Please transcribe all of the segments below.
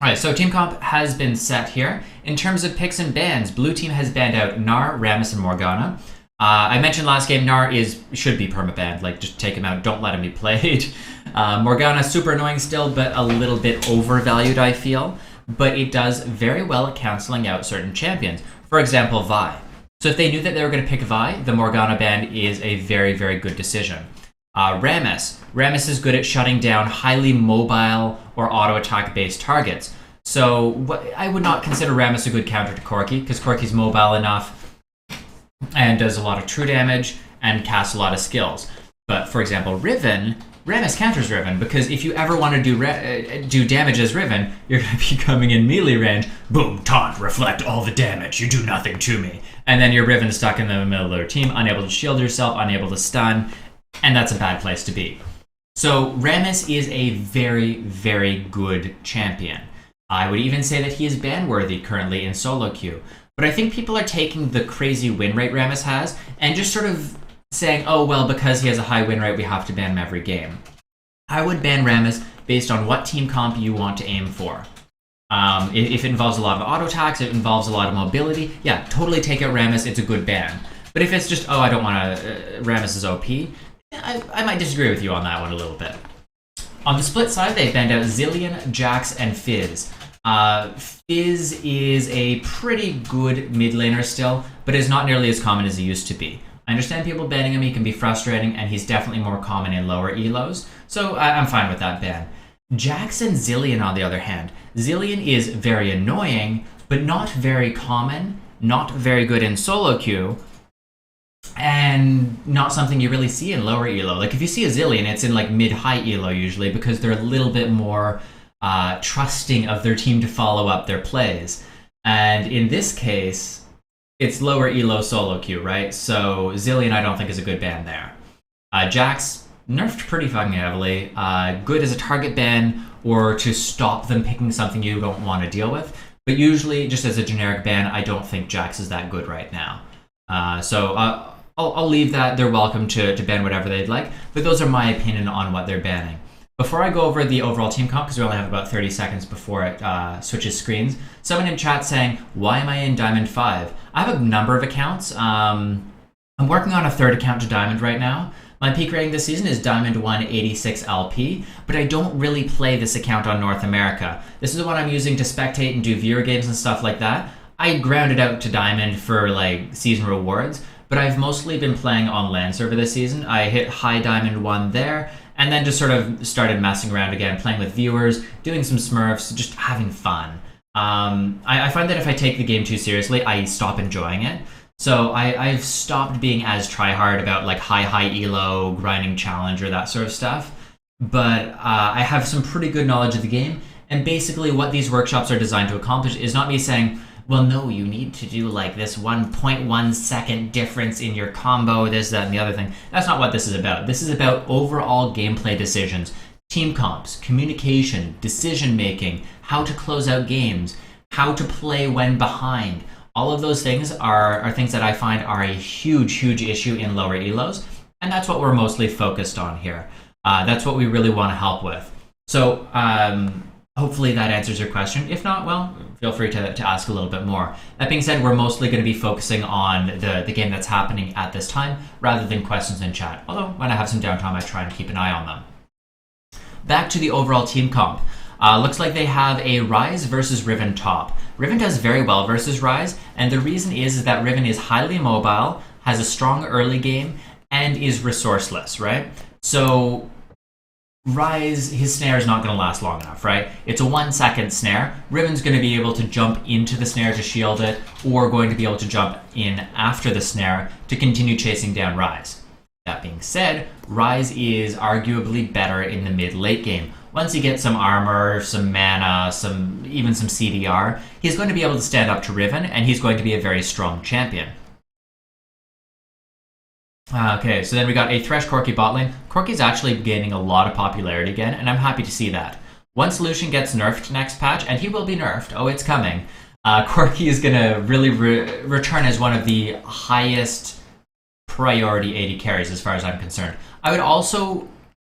Alright, so team comp has been set here. In terms of picks and bans, blue team has banned out Gnar, Rammus, and Morgana. I mentioned last game, Gnar should be permabanned. Like, just take him out, don't let him be played. Morgana, super annoying still, but a little bit overvalued, I feel. But it does very well at canceling out certain champions. For example, Vi. So if they knew that they were going to pick Vi, the Morgana ban is a very, very good decision. Rammus. Rammus is good at shutting down highly mobile or auto attack based targets. So I would not consider Rammus a good counter to Corki, because Corki's mobile enough and does a lot of true damage and casts a lot of skills. But for example, Riven, Rammus counters Riven, because if you ever want to do damage as Riven, you're going to be coming in melee range, boom, taunt, reflect all the damage, you do nothing to me. And then your Riven stuck in the middle of their team, unable to shield yourself, unable to stun, and that's a bad place to be. So Rammus is a very, very good champion. I would even say that he is ban-worthy currently in solo queue. But I think people are taking the crazy win rate Rammus has and just sort of saying, oh, well, because he has a high win rate, we have to ban him every game. I would ban Rammus based on what team comp you want to aim for. If it involves a lot of auto attacks, it involves a lot of mobility, yeah, totally take out Rammus, it's a good ban. But if it's just, oh, I don't want to, Rammus is OP, I might disagree with you on that one a little bit. On the split side, they banned out Zilean, Jax, and Fizz. Fizz is a pretty good mid laner still, but is not nearly as common as he used to be. I understand people banning him, he can be frustrating, and he's definitely more common in lower elos, so I'm fine with that ban. Jax and Zilean, on the other hand. Zilean is very annoying, but not very common, not very good in solo queue, and not something you really see in lower elo. Like, if you see a Zilean, it's in like mid-high elo usually, because they're a little bit more trusting of their team to follow up their plays. And in this case, it's lower elo solo queue, right? So Zilean I don't think is a good ban there. Jax, nerfed pretty fucking heavily. Good as a target ban or to stop them picking something you don't want to deal with. But usually, just as a generic ban, I don't think Jax is that good right now. So I'll leave that. They're welcome to ban whatever they'd like. But those are my opinion on what they're banning. Before I go over the overall team comp, because we only have about 30 seconds before it switches screens, someone in chat saying, why am I in Diamond 5? I have a number of accounts. I'm working on a third account to Diamond right now. My peak rating this season is Diamond 186 LP, but I don't really play this account on North America. This is the one I'm using to spectate and do viewer games and stuff like that. I grounded out to Diamond for like season rewards, but I've mostly been playing on LAN server this season. I hit high Diamond 1 there, and then just sort of started messing around again, playing with viewers, doing some smurfs, just having fun. I find that if I take the game too seriously, I stop enjoying it. So I've stopped being as tryhard about like high elo, grinding challenge, or that sort of stuff. But I have some pretty good knowledge of the game, and basically what these workshops are designed to accomplish is not me saying, well, no, you need to do like this 1.1 second difference in your combo, this, that, and the other thing. That's not what this is about. This is about overall gameplay decisions, team comps, communication, decision making, how to close out games, how to play when behind. All of those things are things that I find are a huge, huge issue in lower elos, and that's what we're mostly focused on here. That's what we really want to help with. So hopefully that answers your question. If not, well, feel free to ask a little bit more. That being said, we're mostly going to be focusing on the game that's happening at this time rather than questions in chat. Although when I have some downtime, I try and keep an eye on them. Back to the overall team comp. Looks like they have a Ryze versus Riven top. Riven does very well versus Ryze, and the reason is that Riven is highly mobile, has a strong early game, and is resourceless, right? So Ryze, his snare is not going to last long enough, right? It's a 1 second snare. Riven's going to be able to jump into the snare to shield it, or going to be able to jump in after the snare to continue chasing down Ryze. That being said, Ryze is arguably better in the mid-late game. Once you get some armor, some mana, even some CDR, he's going to be able to stand up to Riven, and he's going to be a very strong champion. Okay, so then we got a Thresh Corki bot lane. Corki's actually gaining a lot of popularity again, and I'm happy to see that. Once Lucian gets nerfed next patch, and he will be nerfed, oh, it's coming, Corki is going to really return as one of the highest priority AD carries as far as I'm concerned. I would also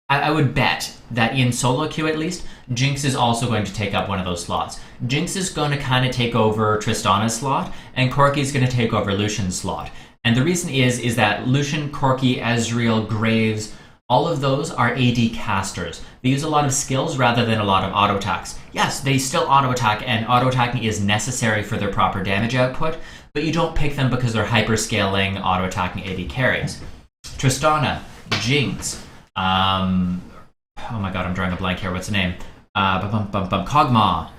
I would bet that in solo queue at least, Jinx is also going to take up one of those slots. Jinx is going to kind of take over Tristana's slot, and Corki is going to take over Lucian's slot. And the reason is that Lucian, Corki, Ezreal, Graves, all of those are AD casters. They use a lot of skills rather than a lot of auto attacks. Yes, they still auto attack, and auto attacking is necessary for their proper damage output, but you don't pick them because they're hyper scaling auto attacking AD carries. Tristana, Jinx, oh my god, I'm drawing a blank here. What's the name? Kog'Maw,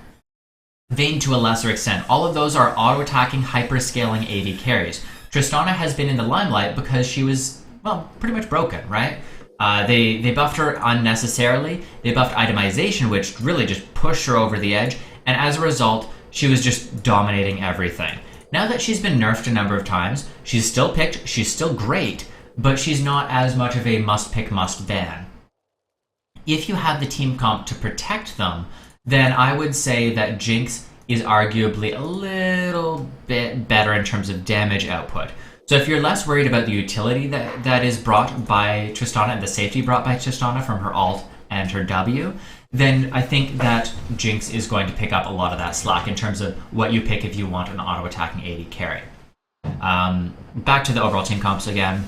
Vayne to a lesser extent. All of those are auto-attacking, hyper-scaling AD carries. Tristana has been in the limelight because she was, well, pretty much broken, right? They buffed her unnecessarily. They buffed itemization, which really just pushed her over the edge. And as a result, she was just dominating everything. Now that she's been nerfed a number of times, she's still picked, she's still great, but she's not as much of a must-pick, must-ban. If you have the team comp to protect them, then I would say that Jinx is arguably a little bit better in terms of damage output. So if you're less worried about the utility that is brought by Tristana and the safety brought by Tristana from her ult and her W, then I think that Jinx is going to pick up a lot of that slack in terms of what you pick if you want an auto-attacking AD carry. Back to the overall team comps again.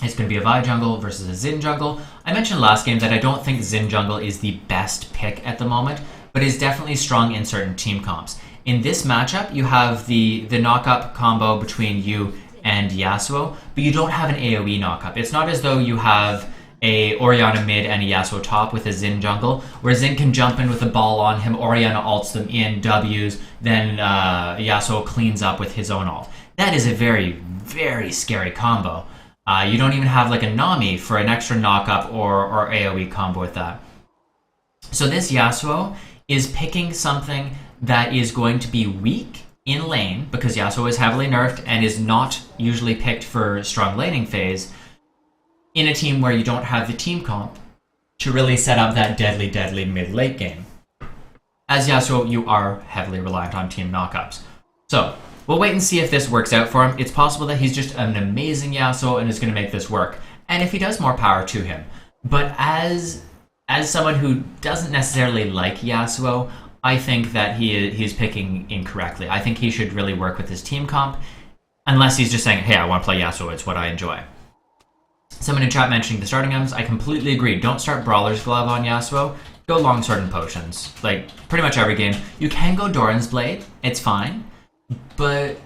It's going to be a Vi jungle versus a Xin jungle. I mentioned last game that I don't think Xin jungle is the best pick at the moment, but is definitely strong in certain team comps. In this matchup, you have the knock-up combo between you and Yasuo, but you don't have an AoE knock-up. It's not as though you have a Orianna mid and a Yasuo top with a Xin jungle, where Xin can jump in with a ball on him, Orianna ults them in, Ws, then Yasuo cleans up with his own ult. That is a very, very scary combo. You don't even have like a Nami for an extra knock-up or AoE combo with that. So this Yasuo is picking something that is going to be weak in lane, because Yasuo is heavily nerfed and is not usually picked for strong laning phase, in a team where you don't have the team comp to really set up that deadly, deadly mid-late game. As Yasuo, you are heavily reliant on team knockups. So, we'll wait and see if this works out for him. It's possible that he's just an amazing Yasuo and is going to make this work. And if he does, more power to him. But as someone who doesn't necessarily like Yasuo, I think that he's picking incorrectly. I think he should really work with his team comp, unless he's just saying, hey, I want to play Yasuo, it's what I enjoy. Someone in chat mentioning the starting items, I completely agree. Don't start Brawler's Glove on Yasuo. Go Longsword and Potions. Like, pretty much every game. You can go Doran's Blade, it's fine. But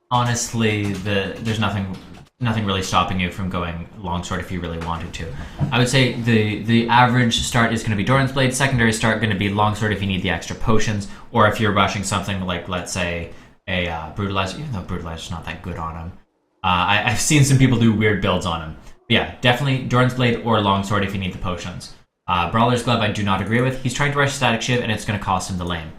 honestly, there's nothing really stopping you from going Longsword if you really wanted to. I would say the average start is going to be Doran's Blade, secondary start going to be Longsword if you need the extra potions, or if you're rushing something like, let's say, a Brutalizer, even though Brutalizer's not that good on him. I've seen some people do weird builds on him. But yeah, definitely Doran's Blade or Longsword if you need the potions. Brawler's Glove I do not agree with. He's trying to rush Static Shiv and it's going to cost him the lane.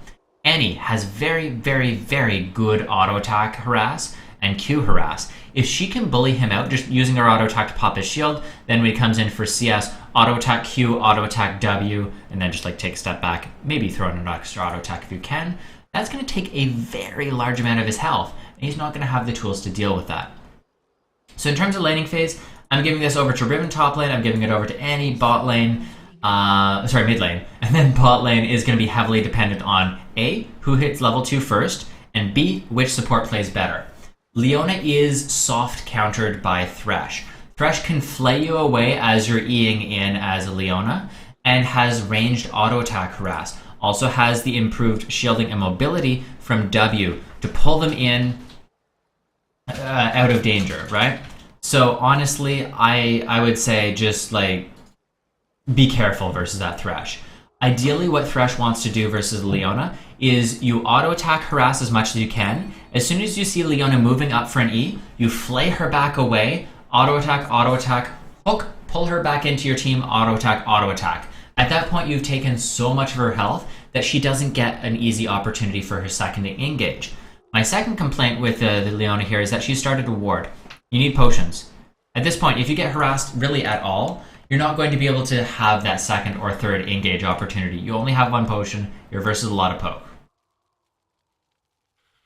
Annie has very, very, very good auto attack harass and Q harass. If she can bully him out just using her auto attack to pop his shield, then when he comes in for CS, auto attack Q, auto attack W, and then just like take a step back, maybe throw in an extra auto attack if you can, that's going to take a very large amount of his health, and he's not going to have the tools to deal with that. So in terms of laning phase, I'm giving this over to Riven top lane, I'm giving it over to Annie bot lane, mid lane, and then bot lane is going to be heavily dependent on A, who hits level 2 first, and B, which support plays better. Leona is soft countered by Thresh. Thresh can flay you away as you're Eing in as a Leona, and has ranged auto attack harass. Also has the improved shielding and mobility from W to pull them in out of danger, right? So honestly, I would say just like be careful versus that Thresh. Ideally, what Thresh wants to do versus Leona is you auto-attack harass as much as you can. As soon as you see Leona moving up for an E, you flay her back away, auto-attack, hook, pull her back into your team, auto-attack, auto-attack. At that point, you've taken so much of her health that she doesn't get an easy opportunity for her second to engage. My second complaint with the Leona here is that she started a ward. You need potions. At this point, if you get harassed really at all, you're not going to be able to have that second or third engage opportunity. You only have one potion, you're versus a lot of poke.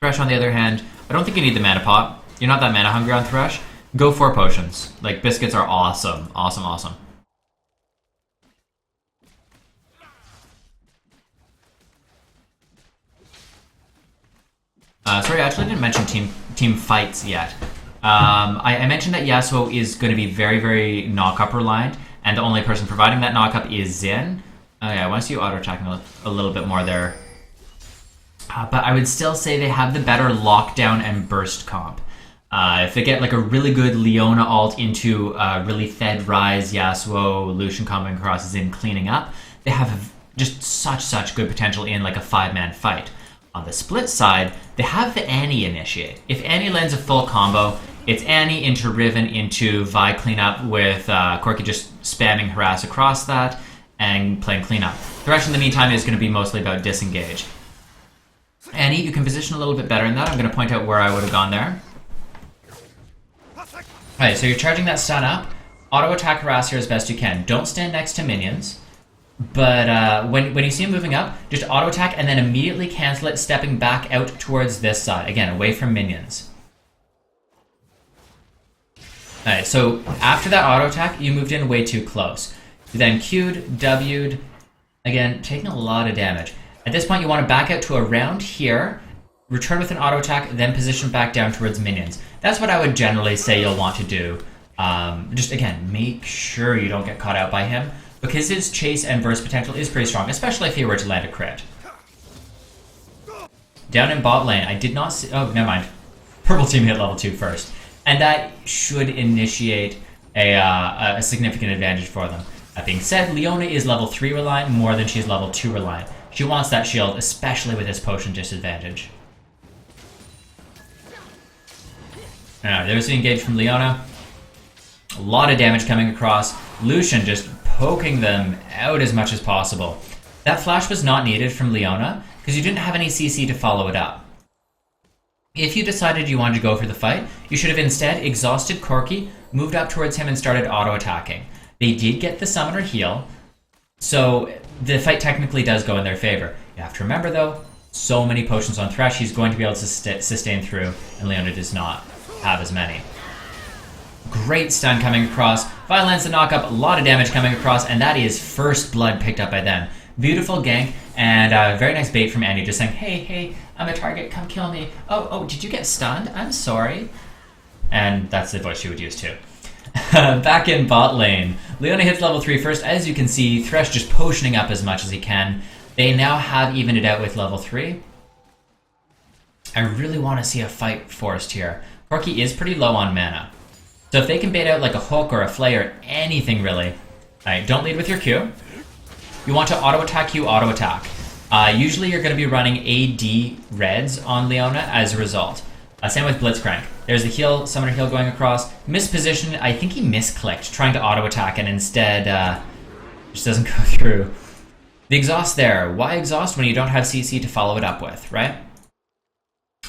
Thresh, on the other hand, I don't think you need the mana pot. You're not that mana hungry on Thresh. Go for potions. Like, biscuits are awesome. Awesome, awesome. Sorry, I actually didn't mention team fights yet. I mentioned that Yasuo is going to be very, very knock-up reliant, and the only person providing that knock-up is Xin. Oh yeah, I want to see you auto-attacking a little bit more there. But I would still say they have the better lockdown and burst comp. If they get like a really good Leona ult into really fed Ryze, Yasuo, Lucian coming across Xin cleaning up, they have just such good potential in like a 5-man fight. On the split side, they have the Annie initiate. If Annie lands a full combo, it's Annie into Riven into Vi cleanup with Corki just spamming harass across that and playing cleanup. The rest in the meantime is going to be mostly about disengage. Annie, you can position a little bit better in that. I'm going to point out where I would have gone there. Alright, so you're charging that stun up. Auto attack harass here as best you can. Don't stand next to minions. But when you see him moving up, just auto attack and then immediately cancel it, stepping back out towards this side. Again, away from minions. Alright, so after that auto attack, you moved in way too close. You then Q'd, W'd, again, taking a lot of damage. At this point, you want to back out to around here, return with an auto attack, then position back down towards minions. That's what I would generally say you'll want to do. Just again, make sure you don't get caught out by him, because his chase and burst potential is pretty strong, especially if he were to land a crit. Down in bot lane, I did not see... Oh, never mind. Purple team hit level 2 first. And that should initiate a significant advantage for them. That being said, Leona is level 3 reliant more than she's level 2 reliant. She wants that shield, especially with this potion disadvantage. Now, there's the engage from Leona. A lot of damage coming across. Lucian just poking them out as much as possible. That flash was not needed from Leona because you didn't have any CC to follow it up. If you decided you wanted to go for the fight, you should have instead exhausted Corki, moved up towards him and started auto-attacking. They did get the summoner heal, so the fight technically does go in their favor. You have to remember though, so many potions on Thresh, he's going to be able to sustain through, and Leona does not have as many. Great stun coming across. Violence and knock-up, a lot of damage coming across, and that is first blood picked up by them. Beautiful gank, and very nice bait from Annie, just saying, hey, I'm a target, come kill me. Oh, did you get stunned? I'm sorry. And that's the voice she would use too. Back in bot lane, Leona hits level 3 first. As you can see, Thresh just potioning up as much as he can. They now have evened it out with level 3. I really want to see a fight forced here. Corki is pretty low on mana. So if they can bait out like a hook or a flay or anything really. Alright, don't lead with your Q. You want to auto-attack Q, auto-attack. Usually you're going to be running AD reds on Leona as a result. Same with Blitzcrank. There's the heal, summoner heal going across. Mispositioned, I think he misclicked, trying to auto-attack and instead just doesn't go through. The exhaust there. Why exhaust when you don't have CC to follow it up with, right?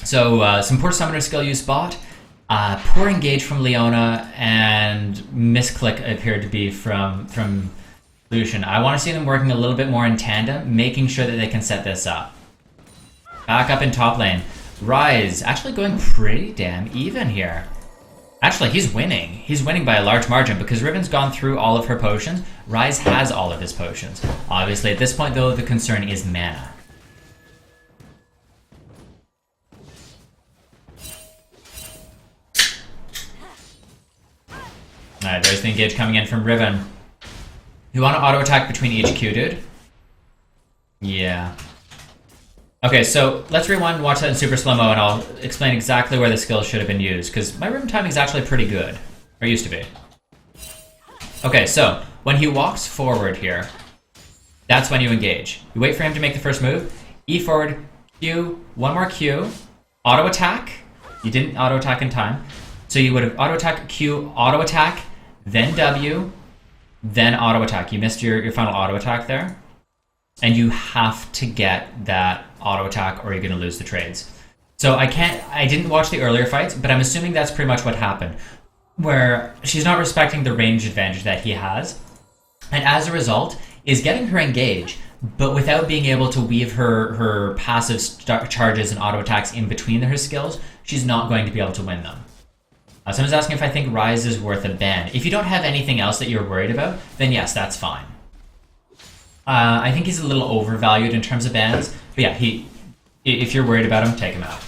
So some poor summoner skill use bot. Poor engage from Leona, and misclick appeared to be from Lucian. I want to see them working a little bit more in tandem, making sure that they can set this up. Back up in top lane. Ryze actually going pretty damn even here. Actually, he's winning. He's winning by a large margin because Riven's gone through all of her potions. Ryze has all of his potions. Obviously, at this point, though, the concern is mana. Alright, there's the engage coming in from Riven. You want to auto-attack between each Q, dude? Yeah. Okay, so let's rewind and watch that in super slow-mo, and I'll explain exactly where the skill should have been used, because my Riven timing is actually pretty good. Or used to be. Okay, so when he walks forward here, that's when you engage. You wait for him to make the first move, E forward, Q, one more Q, auto-attack. You didn't auto-attack in time. So you would have auto-attack, Q, auto-attack, then W, then auto-attack. You missed your final auto-attack there. And you have to get that auto-attack or you're going to lose the trades. So I didn't watch the earlier fights, but I'm assuming that's pretty much what happened. Where she's not respecting the range advantage that he has. And as a result, is getting her engaged, but without being able to weave her passive charges and auto-attacks in between her skills, she's not going to be able to win them. Someone's asking if I think Ryze is worth a ban. If you don't have anything else that you're worried about, then yes, that's fine. I think he's a little overvalued in terms of bans, but yeah, if you're worried about him, take him out.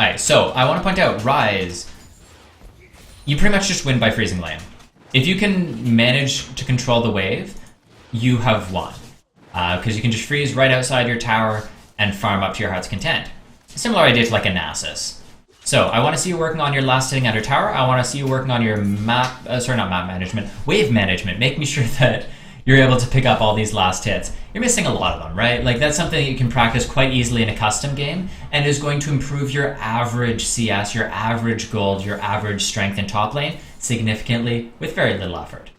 Alright, so I want to point out, Rise, you pretty much just win by freezing lane. If you can manage to control the wave, you have won. Because you can just freeze right outside your tower and farm up to your heart's content. Similar idea to like a Nasus. So I want to see you working on your last sitting under tower. I want to see you working on your wave management, making sure that you're able to pick up all these last hits. You're missing a lot of them, right? Like that's something that you can practice quite easily in a custom game and is going to improve your average CS, your average gold, your average strength in top lane significantly with very little effort.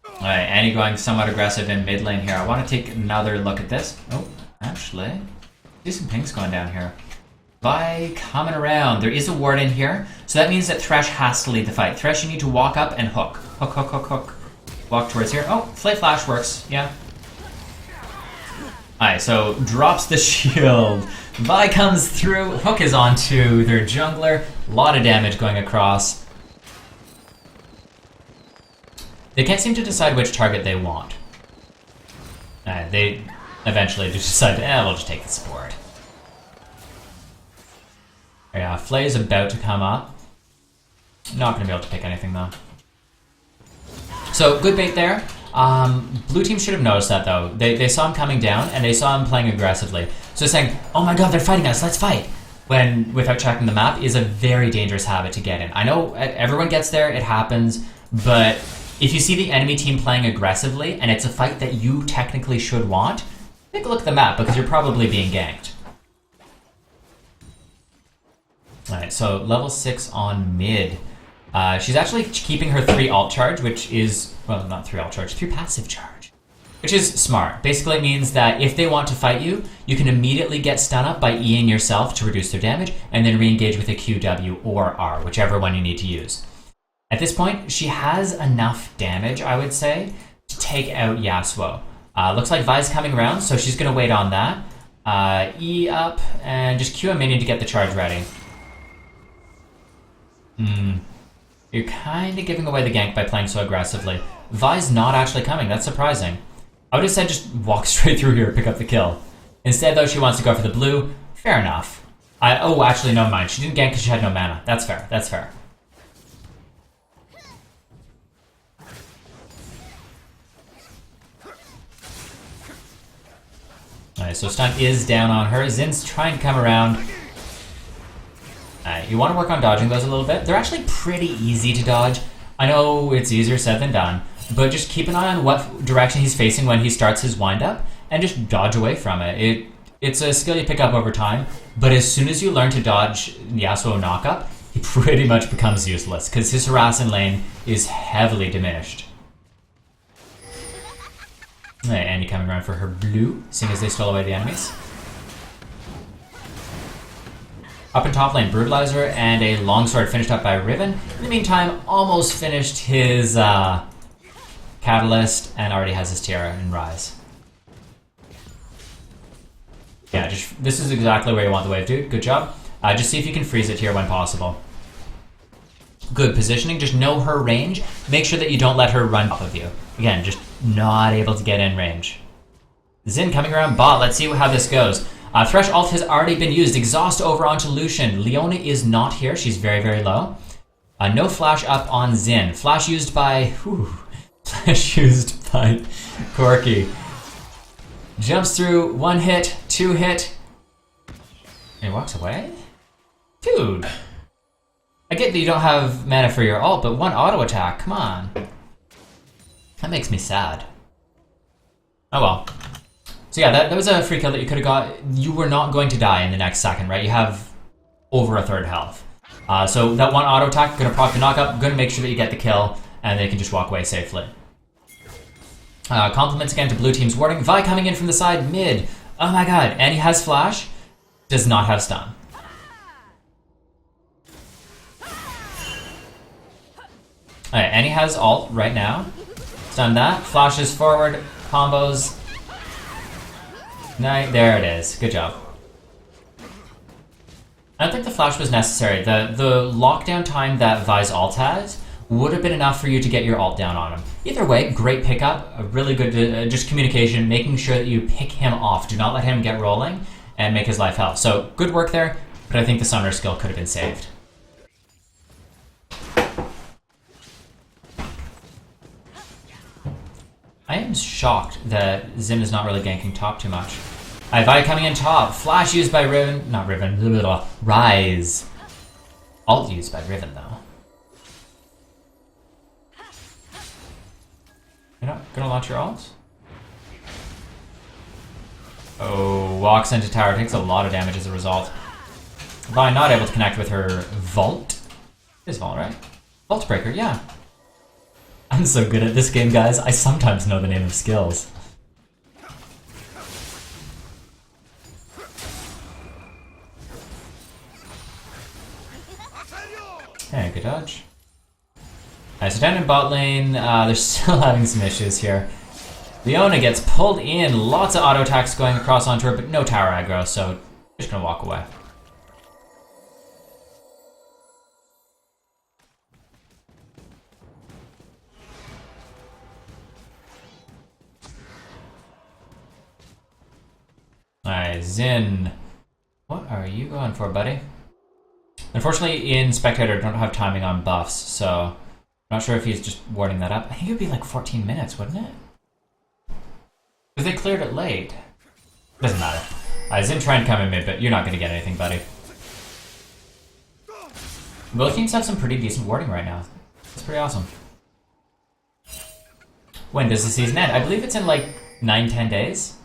Alright, Annie going somewhat aggressive in mid lane here. I want to take another look at this. Oh, actually, see some pings going down here. Vi coming around. There is a ward in here, so that means that Thresh has to lead the fight. Thresh, you need to walk up and hook. Hook, hook, hook, hook. Walk towards here. Oh, Flay Flash works, yeah. Alright, so drops the shield. Vi comes through. Hook is onto their jungler. A lot of damage going across. They can't seem to decide which target they want. They eventually just decide, we'll just take the support. Yeah, Flay is about to come up. Not going to be able to pick anything though. So, good bait there. Blue team should have noticed that though. They saw him coming down and they saw him playing aggressively. So saying, oh my god, they're fighting us, let's fight! When, without checking the map, is a very dangerous habit to get in. I know everyone gets there, it happens, but if you see the enemy team playing aggressively and it's a fight that you technically should want, take a look at the map because you're probably being ganked. Alright, so level 6 on mid. She's actually keeping her 3 alt charge, which is, well, not 3 alt charge, 3 passive charge. Which is smart. Basically it means that if they want to fight you, you can immediately get stun up by Eing yourself to reduce their damage, and then re-engage with a Q, W, or R, whichever one you need to use. At this point, she has enough damage, I would say, to take out Yasuo. Looks like Vi's coming around, so she's going to wait on that. E up, and just Q a minion to get the charge ready. You're kind of giving away the gank by playing so aggressively. Vi's not actually coming, that's surprising. I would have said just walk straight through here, pick up the kill. Instead though, she wants to go for the blue. Fair enough. Oh, actually, no mind. She didn't gank because she had no mana. That's fair, that's fair. Alright, so stun is down on her. Zin's trying to come around. You want to work on dodging those a little bit. They're actually pretty easy to dodge. I know it's easier said than done, but just keep an eye on what direction he's facing when he starts his windup, and just dodge away from it. It's a skill you pick up over time, but as soon as you learn to dodge Yasuo knockup, he pretty much becomes useless, because his harass in lane is heavily diminished. Alright, Annie coming around for her blue, seeing as they stole away the enemies. Up in top lane, Brutalizer and a longsword finished up by Riven. In the meantime, almost finished his Catalyst and already has his Tiara and Rise. Yeah, this is exactly where you want the wave, dude. Good job. Just see if you can freeze it here when possible. Good positioning, just know her range. Make sure that you don't let her run off of you. Again, just not able to get in range. Zin coming around bot, let's see how this goes. Thresh ult has already been used. Exhaust over onto Lucian. Leona is not here. She's very, very low. No flash up on Zin. Flash used by... Flash used by Corki. Jumps through 1 hit, 2 hit. And he walks away? Dude. I get that you don't have mana for your ult, but 1 auto attack. Come on. That makes me sad. Oh well. So yeah, that was a free kill that you could have got. You were not going to die in the next second, right? You have over a third health. So that 1 auto attack, gonna proc the knockup, gonna make sure that you get the kill, and they can just walk away safely. Compliments again to blue team's warding. Vi coming in from the side, mid. Oh my god, and he has flash, does not have stun. Alright, and he has ult right now. Stun that, flashes forward, combos. There it is. Good job. I don't think the flash was necessary. The lockdown time that Vi's ult has would have been enough for you to get your ult down on him. Either way, great pickup, a really good just communication, making sure that you pick him off. Do not let him get rolling and make his life hell. So good work there, but I think the summoner skill could have been saved. I am shocked that Zim is not really ganking top too much. Vi coming in top. Flash used by Riven. Not Riven. Blah, blah, blah. Rise. Alt used by Riven, though. You're not gonna launch your ult? Oh, walks into tower. Takes a lot of damage as a result. Vi not able to connect with her Vault. It is Vault, right? Vault Breaker, yeah. I'm so good at this game, guys. I sometimes know the name of skills. Okay, good dodge. Alright, so down in bot lane, they're still having some issues here. Leona gets pulled in, lots of auto attacks going across onto her, but no tower aggro, so just gonna walk away. Alright, Xin. What are you going for, buddy? Unfortunately, in Spectator, I don't have timing on buffs, so I'm not sure if he's just warding that up. I think it would be like 14 minutes, wouldn't it? Because they cleared it late. Doesn't matter. Xin try and come in mid, but you're not going to get anything, buddy. Both teams have some pretty decent warding right now. That's pretty awesome. When does the season end? I believe it's in like 9-10 days.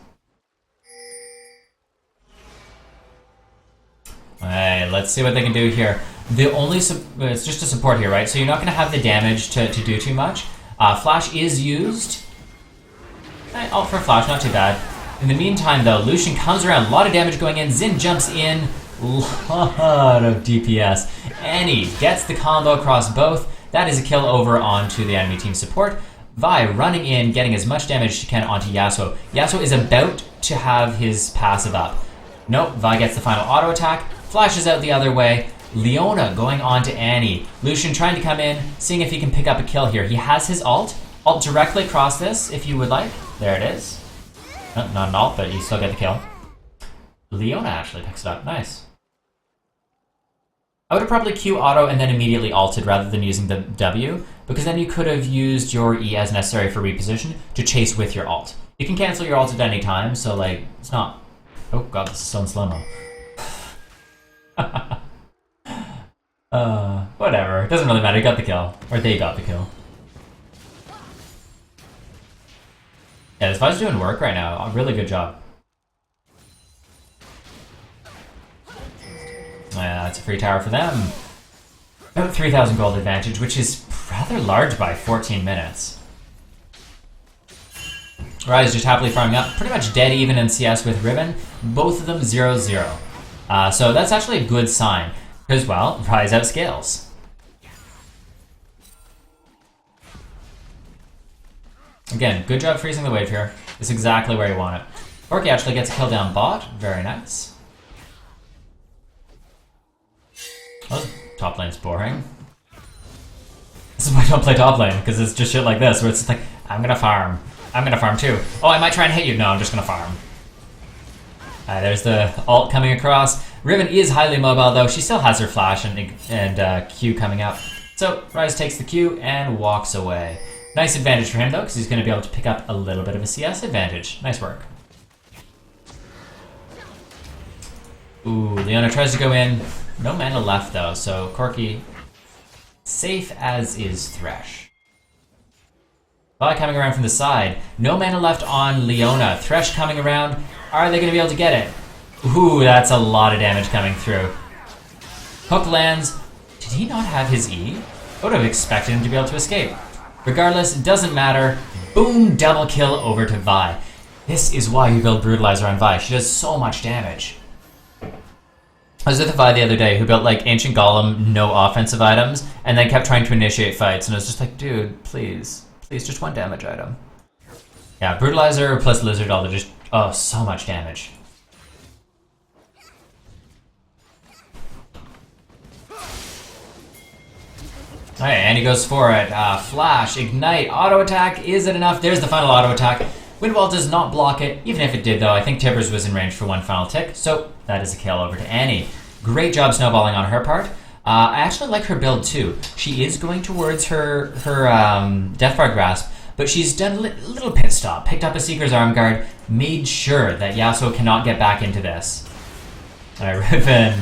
Alright, let's see what they can do here. The only it's just a support here, right? So you're not going to have the damage to do too much. Flash is used. Ult for Flash, not too bad. In the meantime, though, Lucian comes around. A lot of damage going in. Xin jumps in. Lot of DPS. Annie gets the combo across both. That is a kill over onto the enemy team support. Vi running in, getting as much damage as she can onto Yasuo. Yasuo is about to have his passive up. Nope, Vi gets the final auto attack. Flashes out the other way. Leona going on to Annie. Lucian trying to come in, seeing if he can pick up a kill here. He has his ult. Ult directly across this, if you would like. There it is. Oh, not an ult, but you still get the kill. Leona actually picks it up. Nice. I would have probably Q auto and then immediately ulted rather than using the W, because then you could have used your E as necessary for reposition to chase with your ult. You can cancel your ult at any time, so like, it's not... Oh god, this is so in slow-mo. Whatever. It doesn't really matter. You got the kill. Or they got the kill. Yeah, this Vi's doing work right now. A really good job. Yeah, that's a free tower for them. About 3,000 gold advantage, which is rather large by 14 minutes. Rise just happily farming up. Pretty much dead even in CS with Riven. Both of them 0-0. So that's actually a good sign. Because, well, Rise outscales. Again, good job freezing the wave here. It's exactly where you want it. Orky actually gets a kill down bot. Very nice. Oh, top lane's boring. This is why I don't play top lane, because it's just shit like this, where it's like, I'm gonna farm. I'm gonna farm too. Oh, I might try and hit you. No, I'm just gonna farm. There's the ult coming across. Riven is highly mobile though. She still has her flash and Q coming up. So Rise takes the Q and walks away. Nice advantage for him though, because he's going to be able to pick up a little bit of a CS advantage. Nice work. Ooh, Leona tries to go in. No mana left though, so Corki safe as is Thresh. Vi coming around from the side. No mana left on Leona. Thresh coming around. Are they going to be able to get it? Ooh, that's a lot of damage coming through. Hook lands. Did he not have his E? I would have expected him to be able to escape. Regardless, it doesn't matter. Boom, double kill over to Vi. This is why you build Brutalizer on Vi. She does so much damage. I was with a Vi the other day who built like Ancient Golem, no offensive items, and then kept trying to initiate fights, and I was just like, dude, please, just one damage item. Yeah, Brutalizer plus Lizard Elder just, oh, so much damage. Alright, and he goes for it. Flash, ignite, auto attack. Is it enough? There's the final auto attack. Windwall does not block it. Even if it did, though, I think Tibbers was in range for one final tick. So that is a kill over to Annie. Great job snowballing on her part. I actually like her build, too. She is going towards her Deathbar Grasp, but she's done a little pit stop. Picked up a Seeker's Arm Guard. Made sure that Yasuo cannot get back into this. Alright, Riven.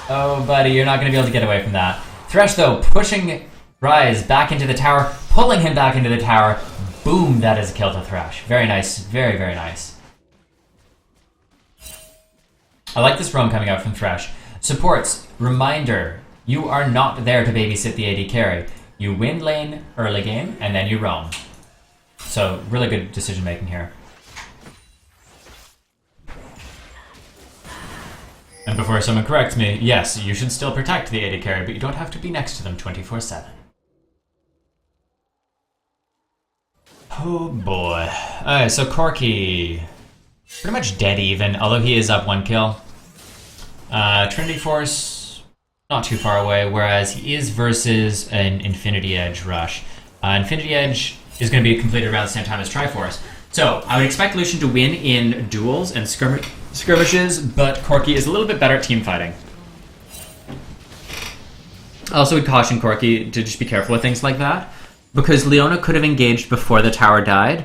Oh, buddy, you're not going to be able to get away from that. Thresh, though, pushing Rise back into the tower, pulling him back into the tower. Boom, that is a kill to Thresh. Very nice. Very, very nice. I like this roam coming out from Thresh. Supports, reminder, you are not there to babysit the AD carry. You win lane early game, and then you roam. So, really good decision making here. And before someone corrects me, yes, you should still protect the AD carry, but you don't have to be next to them 24/7. Oh boy. Alright, so Corki. Pretty much dead even, although he is up 1 kill. Trinity Force, not too far away, whereas he is versus an Infinity Edge rush. Infinity Edge is going to be completed around the same time as Triforce. So, I would expect Lucian to win in duels and skirmishes, but Corki is a little bit better at team fighting. I also would caution Corki to just be careful with things like that, because Leona could have engaged before the tower died,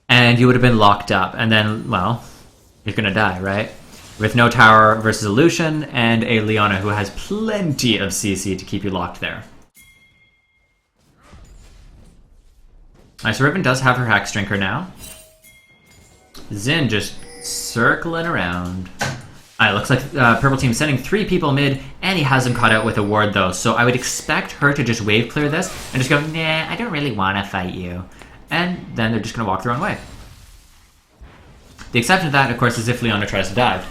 and you would have been locked up, and then, well, you're gonna die, right? With no tower versus a Lucian, and a Leona who has plenty of CC to keep you locked there. Alright, so Riven does have her Hex Drinker now. Xin just circling around. Alright, looks like Purple Team sending 3 people mid, and he has them caught out with a ward though, so I would expect her to just wave clear this, and just go, nah, I don't really want to fight you. And then they're just going to walk their own way. The exception to that, of course, is if Leona tries to dive.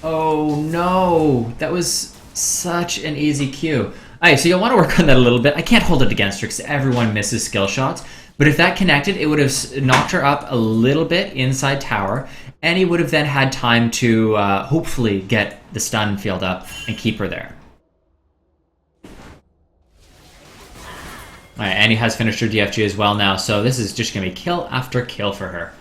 Oh no, that was such an easy Q. Alright, so you'll want to work on that a little bit. I can't hold it against her because everyone misses skill shots, but if that connected, it would have knocked her up a little bit inside tower, and he would have then had time to hopefully get the stun field up and keep her there. Alright, and he has finished her DFG as well now, so this is just going to be kill after kill for her.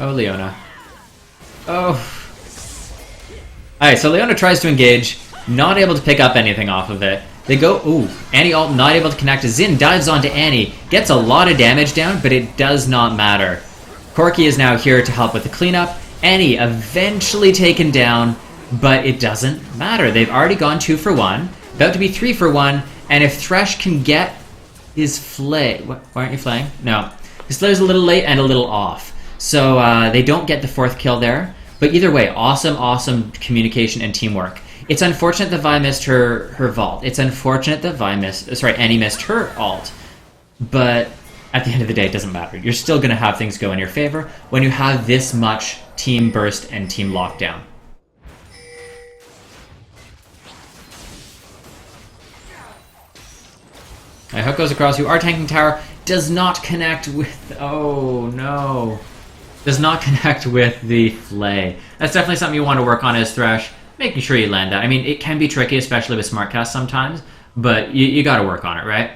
Oh, Leona. Oh. Alright, so Leona tries to engage, not able to pick up anything off of it. They go, ooh, Annie ult not able to connect. Xin dives onto Annie, gets a lot of damage down, but it does not matter. Corki is now here to help with the cleanup. Annie eventually taken down, but it doesn't matter. They've already gone 2 for 1, about to be 3 for 1, and if Thresh can get his flay... Why aren't you flaying? No. His flay's a little late and a little off. So they don't get the 4th kill there. But either way, awesome communication and teamwork. It's unfortunate that Vi missed her vault. It's unfortunate that Annie missed her ult. But at the end of the day, it doesn't matter. You're still going to have things go in your favor when you have this much team burst and team lockdown. My hook goes across. You are tanking tower. Does not connect with... Oh, no. Does not connect with the flay. That's definitely something you want to work on as Thresh. Making sure you land that. I mean, it can be tricky, especially with Smartcast sometimes, but you got to work on it, right?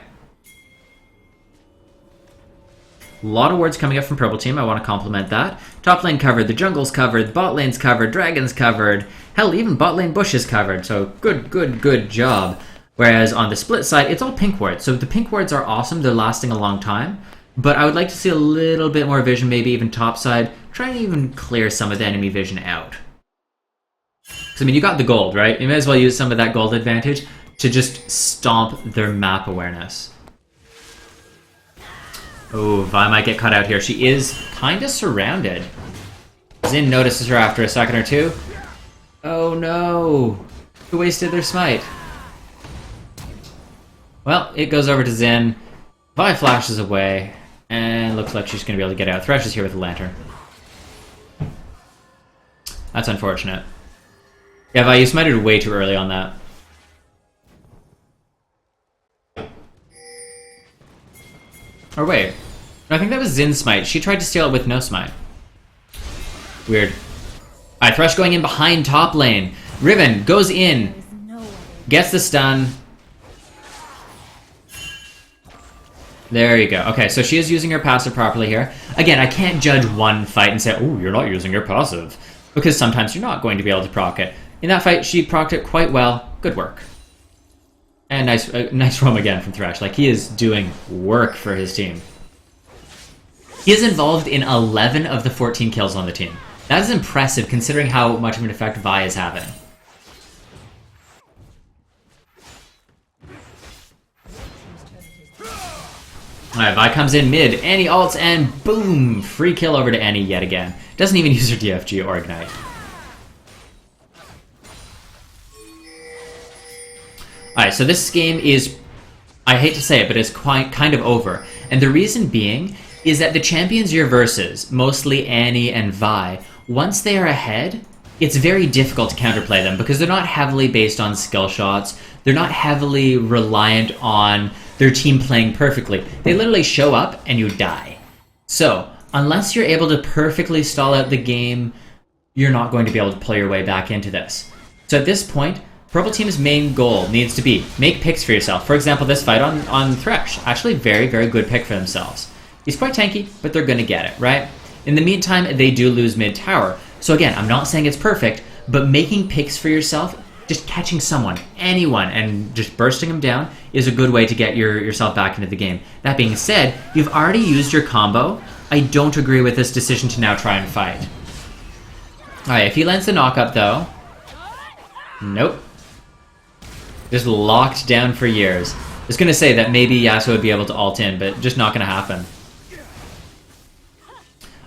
A lot of words coming up from Purple Team. I want to compliment that. Top lane covered, the jungle's covered, the bot lane's covered, dragon's covered. Hell, even bot lane bush is covered. So good job. Whereas on the split side, it's all pink wards. So the pink wards are awesome. They're lasting a long time. But I would like to see a little bit more vision, maybe even top side. Try and even clear some of the enemy vision out. Because, I mean, you got the gold, right? You may as well use some of that gold advantage to just stomp their map awareness. Oh, Vi might get cut out here. She is kind of surrounded. Xin notices her after a second or two. Oh no! Who wasted their smite? Well, it goes over to Xin. Vi flashes away. And looks like she's going to be able to get out. Thresh is here with the lantern. That's unfortunate. Yeah, Vi, you smited way too early on that. Or wait. No, I think that was Zin's smite. She tried to steal it with no smite. Weird. Alright, Thresh going in behind top lane. Riven goes in, gets the stun. There you go. Okay, so she is using her passive properly here. Again, I can't judge one fight and say, oh, you're not using your passive. Because sometimes you're not going to be able to proc it. In that fight, she procced it quite well. Good work. And nice roam again from Thresh. Like, he is doing work for his team. He is involved in 11 of the 14 kills on the team. That is impressive considering how much of an effect Vi is having. Alright, Vi comes in mid, Annie ults, and boom! Free kill over to Annie yet again. Doesn't even use her DFG or Ignite. Alright, so this game is, I hate to say it, but it's kind of over. And the reason being is that the champions you're versus, mostly Annie and Vi, once they are ahead, it's very difficult to counterplay them because they're not heavily based on skill shots. They're not heavily reliant on their team playing perfectly. They literally show up and you die. So, unless you're able to perfectly stall out the game, you're not going to be able to play your way back into this. So at this point, Purple Team's main goal needs to be make picks for yourself. For example, this fight on Thresh. Actually, very, very good pick for themselves. He's quite tanky, but they're going to get it, right? In the meantime, they do lose mid-tower. So again, I'm not saying it's perfect, but making picks for yourself, just catching someone, anyone, and just bursting them down is a good way to get yourself back into the game. That being said, you've already used your combo. I don't agree with this decision to now try and fight. Alright, if he lands the knock-up, though... Nope. Just locked down for years. I was going to say that maybe Yasuo would be able to ult in, but just not going to happen.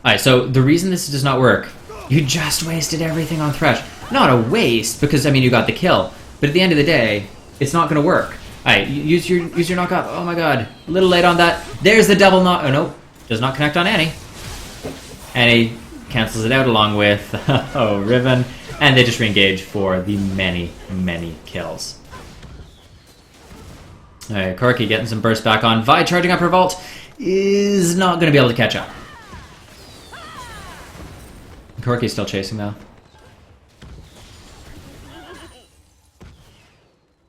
Alright, so the reason this does not work, you just wasted everything on Thresh. Not a waste, because, I mean, you got the kill. But at the end of the day, it's not going to work. Alright, use your knockup. Oh my god. A little late on that. There's the double knock. Oh, no. Does not connect on Annie. Annie cancels it out along with, oh, Riven. And they just re-engage for the many, many kills. Alright, Corki getting some burst back on. Vi charging up her vault is not going to be able to catch up. Corki's still chasing, though.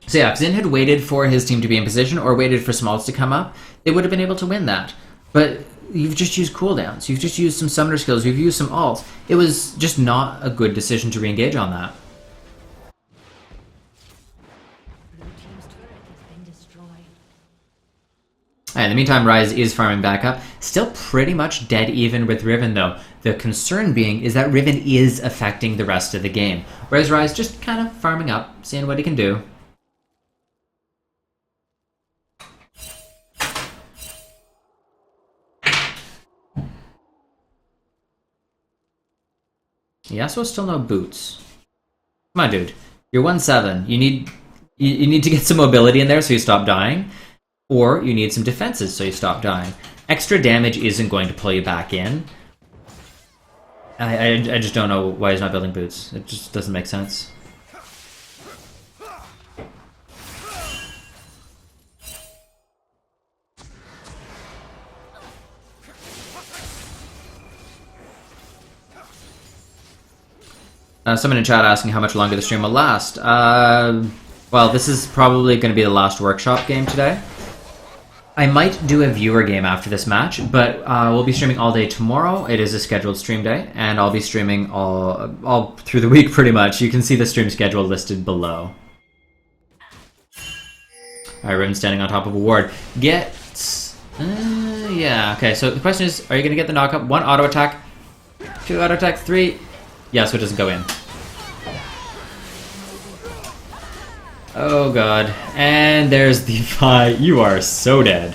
So yeah, if Xin had waited for his team to be in position or waited for Smalls to come up, they would have been able to win that. But you've just used cooldowns. You've just used some summoner skills. You've used some ults. It was just not a good decision to re-engage on that. In the meantime, Ryze is farming back up. Still pretty much dead even with Riven, though. The concern being is that Riven is affecting the rest of the game. Whereas Ryze just kind of farming up, seeing what he can do. Yasuo still no boots. Come on, dude. You're 1-7. You need to get some mobility in there so you stop dying. Or you need some defenses so you stop dying. Extra damage isn't going to pull you back in. I just don't know why he's not building boots. It just doesn't make sense. Someone in chat asking how much longer the stream will last. Well, this is probably going to be the last workshop game today. I might do a viewer game after this match, but we'll be streaming all day tomorrow. It is a scheduled stream day, and I'll be streaming all through the week pretty much. You can see the stream schedule listed below. Alright, Riven standing on top of a ward. Yeah, okay, so the question is, are you going to get the knock-up? 1 auto attack, 2 auto attack, 3... Yeah, so it doesn't go in. Oh god. And there's the fight. You are so dead.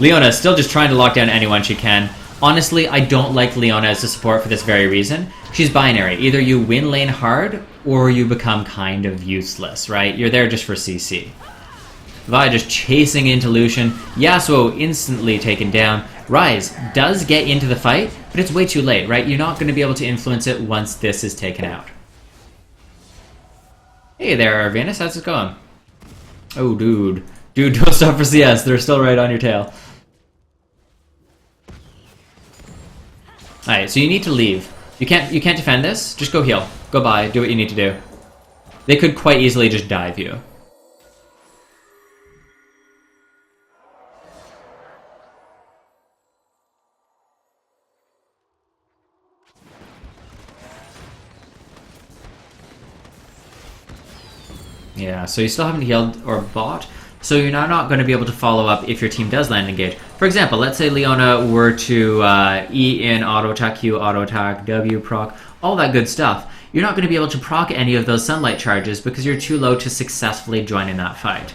Leona still just trying to lock down anyone she can. Honestly, I don't like Leona as a support for this very reason. She's binary. Either you win lane hard, or you become kind of useless, right? You're there just for CC. Vi just chasing into Lucian. Yasuo instantly taken down. Ryze does get into the fight, but it's way too late, right? You're not going to be able to influence it once this is taken out. Hey there, Venus. How's it going? Oh, dude. Dude, don't stop for CS. They're still right on your tail. Alright, so you need to leave. You can't defend this. Just go heal. Go by. Do what you need to do. they could quite easily just dive you. Yeah, so you still haven't healed or bought, so you're now not going to be able to follow up if your team does land engage. For example, let's say Leona were to E in, auto attack Q, auto attack W, proc, all that good stuff. You're not going to be able to proc any of those sunlight charges because you're too low to successfully join in that fight.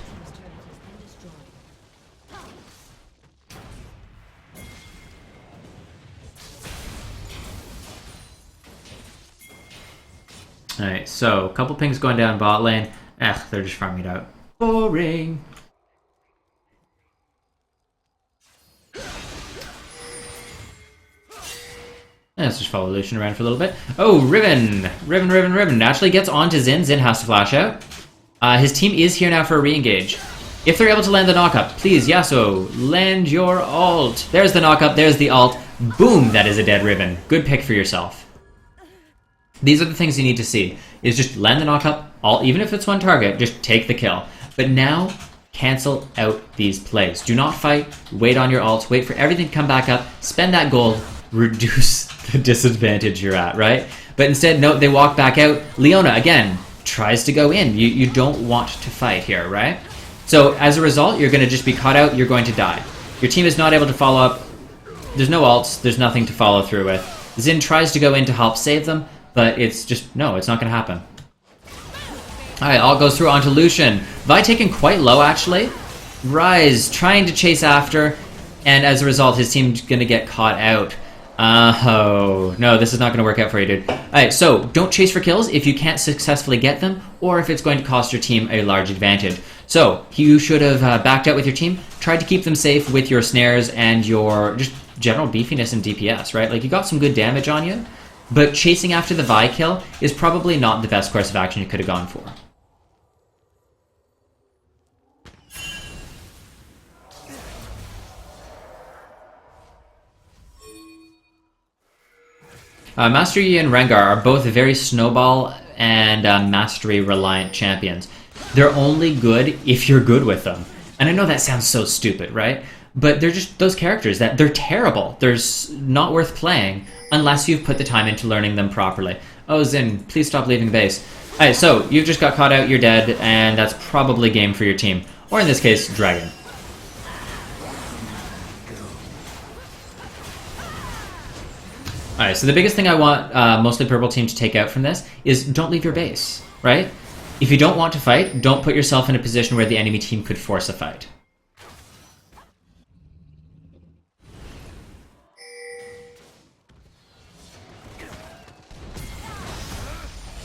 Alright, so a couple pings going down bot lane. They're just farming it out. Boring. Let's just follow Lucian around for a little bit. Oh, Riven! Riven naturally gets onto Xin. Xin has to flash out. His team is here now for a re-engage. If they're able to land the knock-up, please, Yasuo, land your ult. There's the knock-up, there's the ult. Boom, that is a dead Riven. Good pick for yourself. These are the things you need to see, is just land the knock-up, even if it's one target, just take the kill. But now, cancel out these plays. Do not fight, wait on your ults, wait for everything to come back up, spend that gold, reduce the disadvantage you're at, right? But instead, no, they walk back out. Leona, again, tries to go in. You don't want to fight here, right? So as a result, you're going to just be caught out, you're going to die. Your team is not able to follow up. There's no ults, there's nothing to follow through with. Xin tries to go in to help save them, but it's just, no, it's not going to happen. Alright, all goes through onto Lucian. Vi taken quite low, actually. Rise trying to chase after, and as a result, his team's going to get caught out. Oh, no, this is not going to work out for you, dude. Alright, so don't chase for kills if you can't successfully get them, or if it's going to cost your team a large advantage. So, you should have backed out with your team, tried to keep them safe with your snares and your just general beefiness and DPS, right? Like, you got some good damage on you, but chasing after the Vi kill is probably not the best course of action you could have gone for. Master Yi and Rengar are both very snowball and mastery reliant champions. They're only good if you're good with them. And I know that sounds so stupid, right? But they're just those characters that they're terrible. They're not worth playing unless you've put the time into learning them properly. Oh, Xin, please stop leaving base. Alright, so you've just got caught out, you're dead, and that's probably game for your team. Or in this case, Dragon. Alright, so the biggest thing I want mostly purple team to take out from this is don't leave your base, right? If you don't want to fight, don't put yourself in a position where the enemy team could force a fight.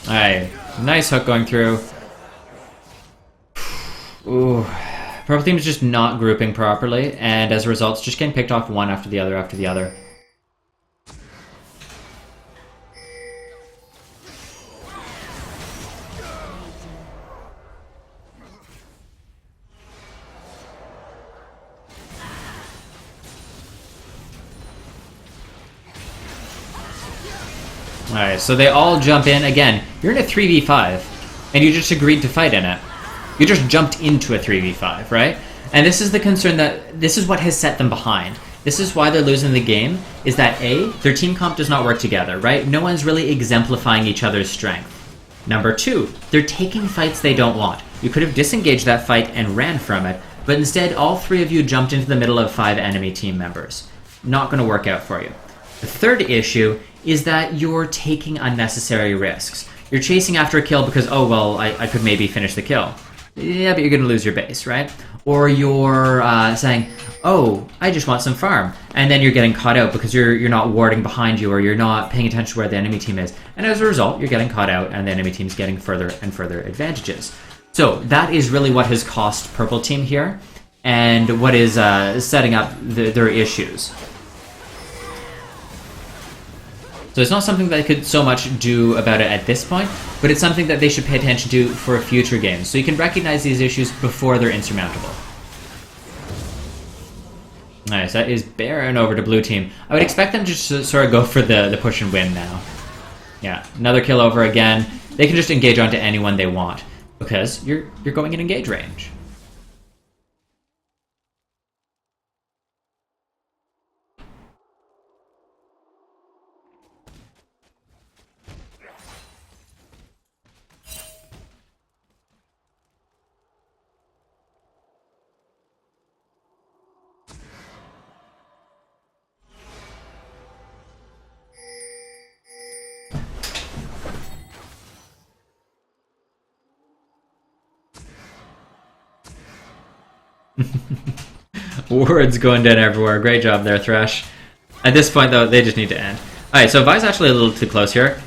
Alright, nice hook going through. Ooh. Purple team is just not grouping properly, and as a result, it's just getting picked off one after the other after the other. Alright, so they all jump in. Again, you're in a 3v5, and you just agreed to fight in it. You just jumped into a 3v5, right? And this is the concern that, this is what has set them behind. This is why they're losing the game, is that A, their team comp does not work together, right? No one's really exemplifying each other's strength. Number two, they're taking fights they don't want. You could have disengaged that fight and ran from it, but instead all three of you jumped into the middle of 5 enemy team members. Not going to work out for you. The third issue is that you're taking unnecessary risks. You're chasing after a kill because, oh, well, I could maybe finish the kill. Yeah, but you're going to lose your base, right? Or you're saying, oh, I just want some farm. And then you're getting caught out because you're not warding behind you, or you're not paying attention to where the enemy team is. And as a result, you're getting caught out and the enemy team's getting further and further advantages. So that is really what has cost purple team here, and what is setting up their issues. So it's not something that they could so much do about it at this point, but it's something that they should pay attention to for future games. So you can recognize these issues before they're insurmountable. Nice, that is Baron over to blue team. I would expect them to just sort of go for the push and win now. Yeah, another kill over again. they can just engage onto anyone they want because you're going in engage range. Words going down everywhere. Great job there, Thresh. At this point, though, they just need to end. Alright, so Vi's actually a little too close here.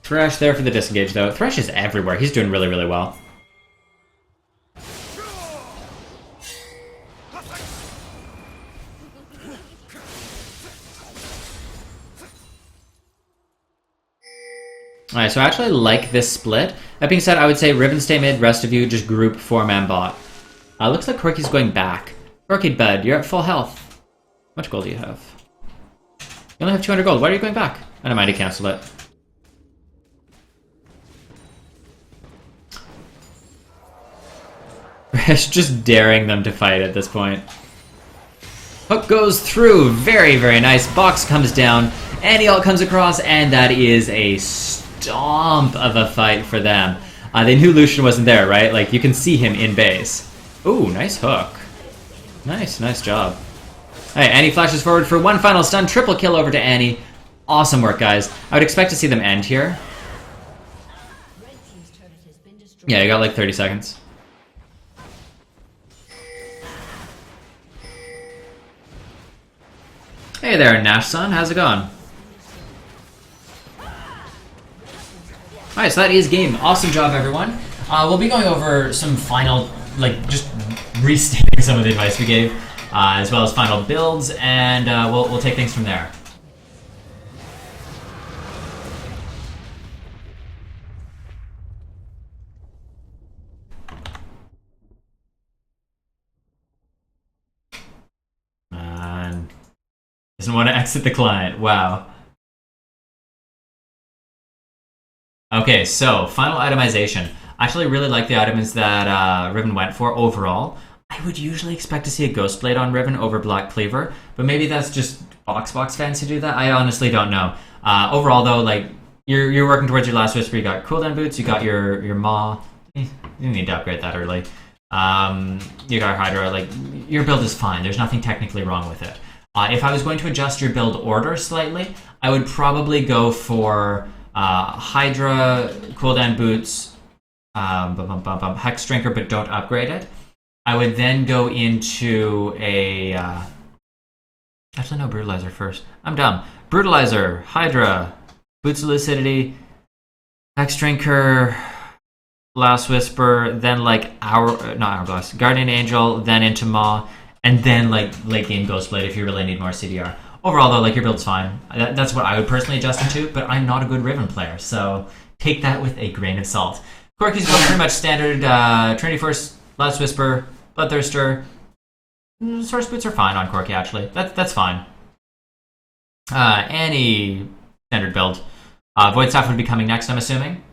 Thresh there for the disengage, though. Thresh is everywhere. He's doing really, really well. Alright, so I actually like this split. That being said, I would say Riven stay mid, rest of you just group 4-man bot. Looks like Corky's going back. Corky bud, you're at full health. How much gold do you have? You only have 200 gold. Why are you going back? I don't mind, he cancelled it. It's just daring them to fight at this point. Hook goes through. Very, very nice. Box comes down. Annie ult comes across, and that is a stomp of a fight for them. They knew Lucian wasn't there, right? Like, you can see him in base. Ooh, nice hook. Nice job. Alright, Annie flashes forward for one final stun. Triple kill over to Annie. Awesome work, guys. I would expect to see them end here. Yeah, you got like 30 seconds. Hey there, Nash-san. How's it going? Alright, so that is game. Awesome job, everyone. We'll be going over some final, like, just restating some of the advice we gave, as well as final builds, and we'll take things from there. Doesn't want to exit the client. Wow. Okay, so final itemization. I actually really like the items that Riven went for overall. I would usually expect to see a Ghost Blade on Riven over Black Cleaver, but maybe that's just Box fans who do that. I honestly don't know. Overall, though, like you're working towards your Last Whisper. You got cooldown boots. You got your Maw. You need to upgrade that early. You got Hydra. Like your build is fine. There's nothing technically wrong with it. If I was going to adjust your build order slightly, I would probably go for Hydra, cooldown boots, Hex Drinker, but don't upgrade it. I would then go into a... actually, no, Brutalizer first. I'm dumb. Brutalizer, Hydra, Boots of Lucidity, Hex Drinker, Last Whisper, then like not Hourglass, Guardian Angel, then into Maw, and then like late game Ghostblade if you really need more CDR. Overall though, like your build's fine. That's what I would personally adjust into, but I'm not a good Riven player, so take that with a grain of salt. Corky's going pretty much standard Trinity Force, Last Whisper, Bloodthirster. Source Boots are fine on Corky actually. That's fine. Annie, standard build. Void Staff would be coming next, I'm assuming.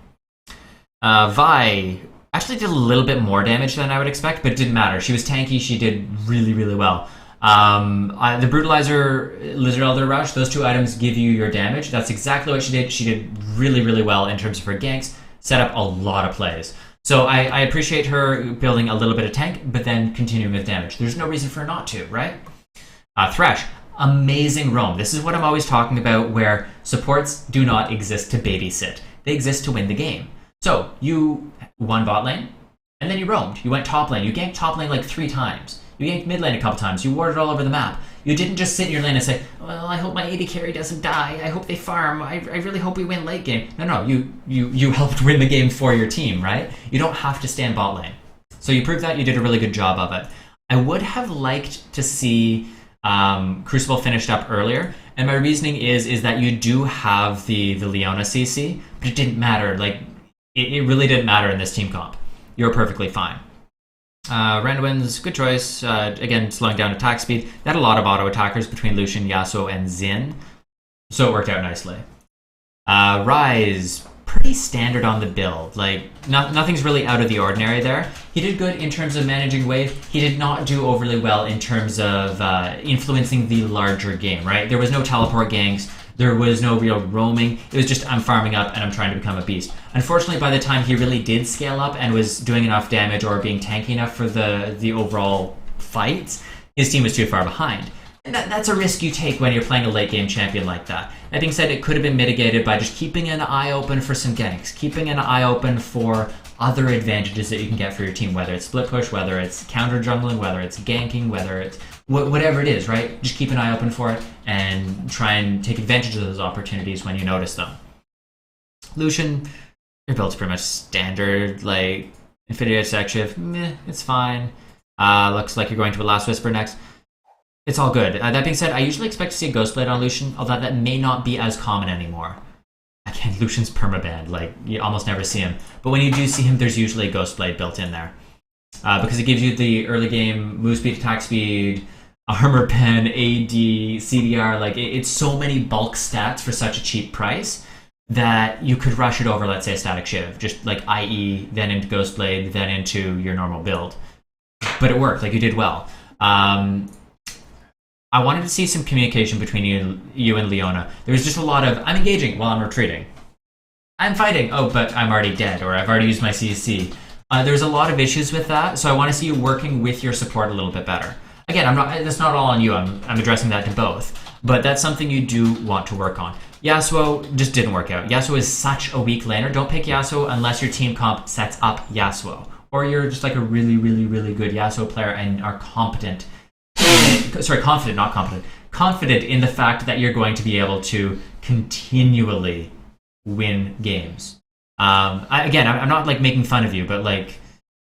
Vi actually did a little bit more damage than I would expect, but it didn't matter. She was tanky, she did really, really well. The Brutalizer, Lizard Elder Rush, those two items give you your damage. That's exactly what she did. She did really, really well in terms of her ganks, set up a lot of plays. So I appreciate her building a little bit of tank, but then continuing with damage. There's no reason for her not to, right? Thresh, amazing roam. This is what I'm always talking about, where supports do not exist to babysit. They exist to win the game. So you won bot lane, and then you roamed. You went top lane. You ganked top lane like 3 times. You ganked mid lane a couple times. You warded all over the map. You didn't just sit in your lane and say, well, I hope my AD carry doesn't die. I hope they farm. I really hope we win late game. No, you helped win the game for your team, right? You don't have to stand bot lane. So you proved that. You did a really good job of it. I would have liked to see Crucible finished up earlier, and my reasoning is that you do have the Leona CC, but it didn't matter. Like, it really didn't matter in this team comp. You're perfectly fine. Randuin's good choice. Again, slowing down attack speed. They had a lot of auto attackers between Lucian, Yasuo, and Xin, so it worked out nicely. Ryze, pretty standard on the build. Like, nothing's really out of the ordinary there. He did good in terms of managing wave. He did not do overly well in terms of influencing the larger game, right? There was no teleport ganks. There was no real roaming. It was just, I'm farming up and I'm trying to become a beast. Unfortunately, by the time he really did scale up and was doing enough damage or being tanky enough for the overall fights, his team was too far behind. And that's a risk you take when you're playing a late game champion like that. That being said, it could have been mitigated by just keeping an eye open for some ganks, keeping an eye open for other advantages that you can get for your team, whether it's split push, whether it's counter jungling, whether it's ganking, whether it's whatever it is, right? Just keep an eye open for it and try and take advantage of those opportunities when you notice them. Lucian, your build's pretty much standard, like Infinity Attack Shift, meh, it's fine. Looks like you're going to a Last Whisper next. It's all good. That being said, I usually expect to see a Ghostblade on Lucian, although that may not be as common anymore. Again, Lucian's permabanned, like, you almost never see him. But when you do see him, there's usually a Ghostblade built in there. Because it gives you the early game move speed, attack speed, armor pen, AD, CDR, like, it's so many bulk stats for such a cheap price that you could rush it over, let's say, a Static Shiv. Just, like, IE, then into Ghostblade, then into your normal build. But it worked, like, you did well. I wanted to see some communication between you and Leona. There was just a lot of, I'm engaging while I'm retreating. I'm fighting, oh, but I'm already dead, or I've already used my CC. There's a lot of issues with that, so I want to see you working with your support a little bit better. Again, that's not all on you, I'm addressing that to both. But that's something you do want to work on. Yasuo just didn't work out. Yasuo is such a weak laner. Don't pick Yasuo unless your team comp sets up Yasuo. Or you're just like a really, really, really good Yasuo player and are competent. Confident, not competent. Confident in the fact that you're going to be able to continually win games. I'm not like making fun of you, but like,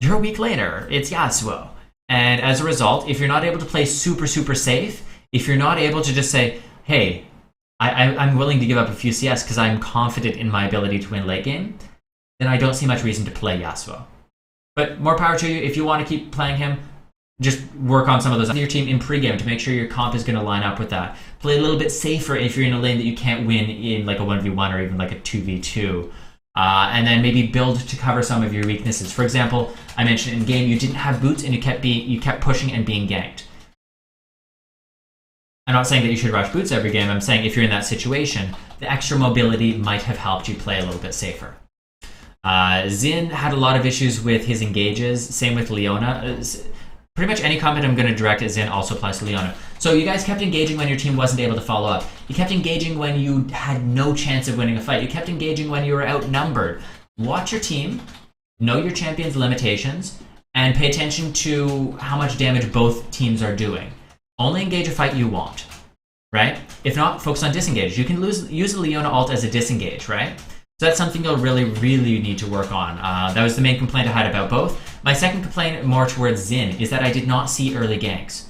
you're a weak laner. It's Yasuo. And as a result, if you're not able to play super, super safe, if you're not able to just say, hey, I'm willing to give up a few CS because I'm confident in my ability to win late game, then I don't see much reason to play Yasuo. But more power to you. If you want to keep playing him, just work on some of those on your team in pregame to make sure your comp is going to line up with that. Play a little bit safer if you're in a lane that you can't win in like a 1v1 or even like a 2v2. And then maybe build to cover some of your weaknesses. For example, I mentioned in game you didn't have boots and you kept pushing and being ganked. I'm not saying that you should rush boots every game. I'm saying if you're in that situation, the extra mobility might have helped you play a little bit safer. Xin had a lot of issues with his engages. Same with Leona. Pretty much any comment I'm going to direct at Xin also applies to Leona. So you guys kept engaging when your team wasn't able to follow up. You kept engaging when you had no chance of winning a fight. You kept engaging when you were outnumbered. Watch your team, know your champion's limitations, and pay attention to how much damage both teams are doing. Only engage a fight you want, right? If not, focus on disengage. You can use a Leona ult as a disengage, right? So that's something you'll really, really need to work on. That was the main complaint I had about both. My second complaint, more towards Xin, is that I did not see early ganks.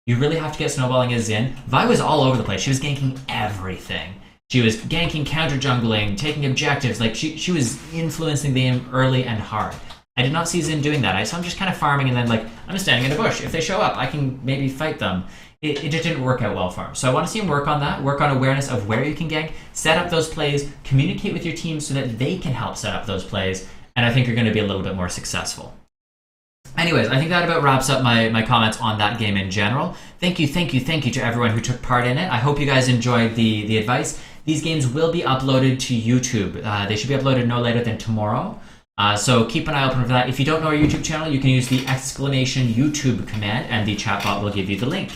You really have to get snowballing as Xin. Vi was all over the place. She was ganking everything. She was ganking, counter jungling, taking objectives. Like she was influencing the game early and hard. I did not see Xin doing that. So I'm just kind of farming and then like, I'm just standing in a bush. If they show up, I can maybe fight them. It just didn't work out well for him. So I want to see him work on that, work on awareness of where you can gank, set up those plays, communicate with your team so that they can help set up those plays, and I think you're going to be a little bit more successful. Anyways, I think that about wraps up my comments on that game in general. Thank you to everyone who took part in it. I hope you guys enjoyed the advice. These games will be uploaded to YouTube. They should be uploaded no later than tomorrow. So keep an eye open for that. If you don't know our YouTube channel, you can use the !YouTube command, and the chatbot will give you the link.